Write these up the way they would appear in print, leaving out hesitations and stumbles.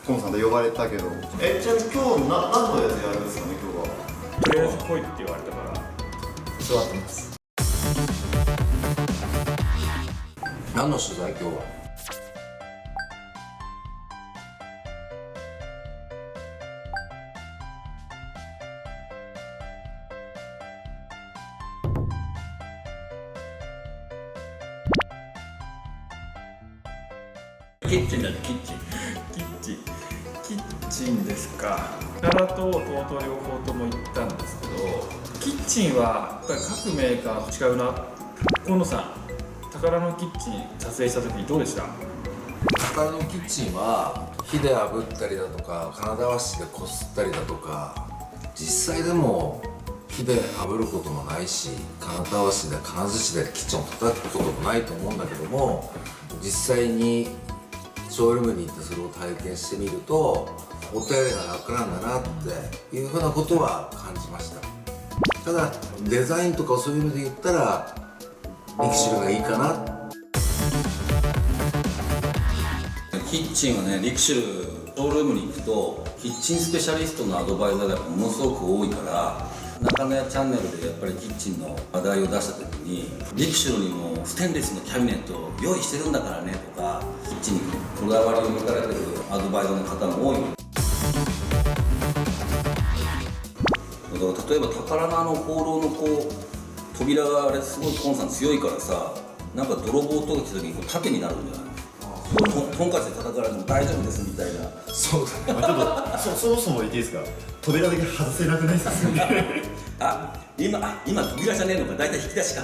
コンさんと呼ばれたけど、ちなみに今日何のやつやるんですかね、今日は。とりあえず来いって言われたから座ってます。何の取材今日は？キッチンだね、キッチンですか。宝とTOTO両方とも行ったんですけど、キッチンはやっぱり各メーカー違うな。河野さん、宝のキッチン撮影した時どうでした？宝のキッチンは火で炙ったりだとか金だわしでこすったりだとか、実際でも火で炙ることもないし金だわしで金槌でキッチンを叩くこともないと思うんだけども、実際にショールームに行ってそれを体験してみるとお手入れが楽なんだなっていうふうなことは感じました。ただデザインとかそういうので言ったらリキシルがいいかな。キッチンはね、リクシルショールームに行くとキッチンスペシャリストのアドバイザーがものすごく多いから、中野屋チャンネルでやっぱりキッチンの話題を出した時にリクシルにもステンレスのキャビネットを用意してるんだからねとか、キッチンにこだわりを持たれてるアドバイザーの方も多い。だから例えば宝の放浪の扉があれすごいコンさん強いからさ、なんか泥棒とか来た時に縦になるんじゃない？トンカチで叩かれても大丈夫ですみたいな。そうだね。ちょっとそもそも言っていいですか、扉だけ外せなくないですか今扉じゃねえのか、大体引き出しか。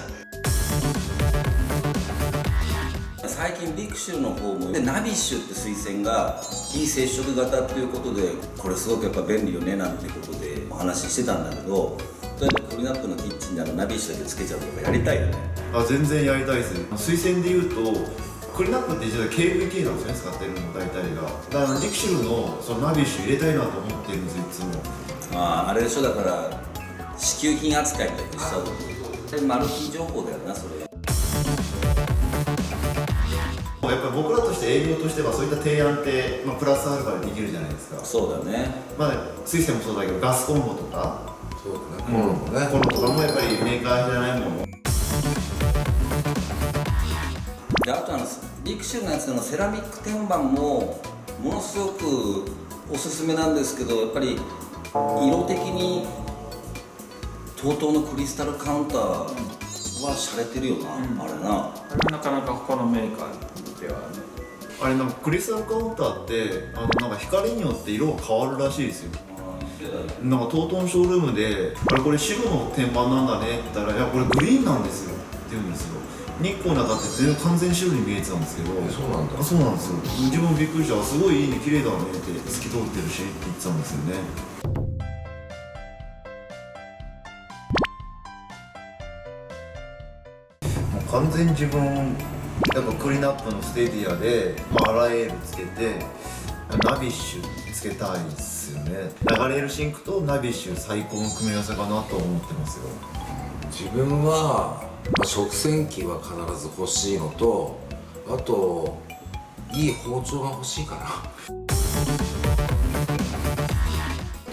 最近リクシルの方もナビッシュって水栓が非接触型っていうことで、これすごくやっぱ便利よねなんてことでお話ししてたんだけど、例えばクリナップのキッチンでナビッシュだけつけちゃうとかやりたいよね。全然やりたいです。水栓で言うとクリナップって実は KVK なんですよね、使ってるの大体が。だからリクシルのそのナビッシュ入れたいなと思ってるんですよ、いつも。あれでしょ、だから支給品扱いみたいにしちゃうとマル秘情報だよな、それ。やっぱり僕らとして営業としてはそういった提案って、プラスアルファでできるじゃないですか。そうだね。水栓もそうだけどガスコンロとか、そうだね。コンロとかもやっぱりメーカーじゃないもの。であとリクシルのやつのセラミック天板もものすごくおすすめなんですけど、やっぱり色的に TOTO のクリスタルカウンターは洒落てるよな、あれな。なかなか他のメーカーではね。あれなんかクリスタルカウンターってなんか光によって色が変わるらしいですよ。なんかTOTOのショールームでこれ白の天板なんだねって言ったら、いやこれグリーンなんですよって言うんですよ。日光の中って全然完全に白に見えてたんですけど、そうなんだ。そうなんですよ。自分もびっくりした。すごいいいね、綺麗だねって透き通ってるしって言ってたんですよね。もう完全に自分やっぱクリナップのステディアで、アラエールつけてナビッシュつけたいですよね。流れるシンクとナビッシュ最高の組み合わせかなと思ってますよ。自分は食洗機は必ず欲しいのと、あといい包丁が欲しいかな。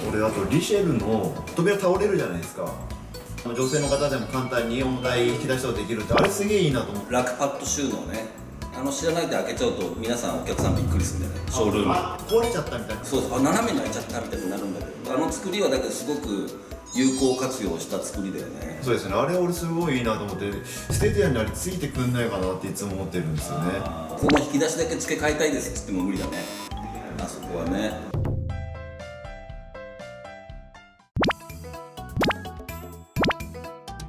俺あとリシェルの扉倒れるじゃないですか。女性の方でも簡単に重たい引き出しができるって、あれすげえいいなと思って。ラクパッド収納ね、知らないで開けちゃうと皆さんお客さんびっくりするんだよね、ショールーム。壊れちゃったみたいな。そうそう、斜めに開いちゃったみたいになるんだけど、作りはだけどすごく有効活用した作りだよね。そうですね、あれ俺すごいいいなと思って、ステディアにあれついてくんないかなっていつも思ってるんですよね。この引き出しだけ付け替えたいですって言っても無理だね、あそこはね。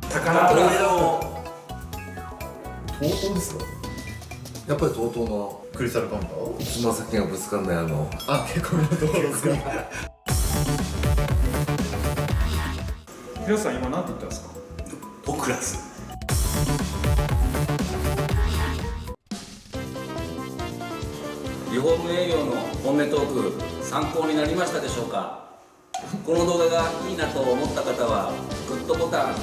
宝をTOTOですか？やっぱり TOTO のクリスタルカウンター？つま先がぶつかんない結構なところですか？ヒロさん今何て言ったんですか？トクラス。リフォーム営業の本音トーク参考になりましたでしょうか？この動画がいいなと思った方はグッドボタン、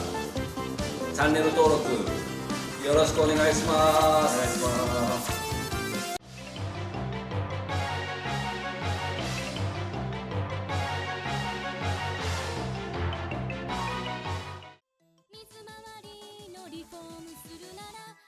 チャンネル登録よろしくお願いします。リフォームするなら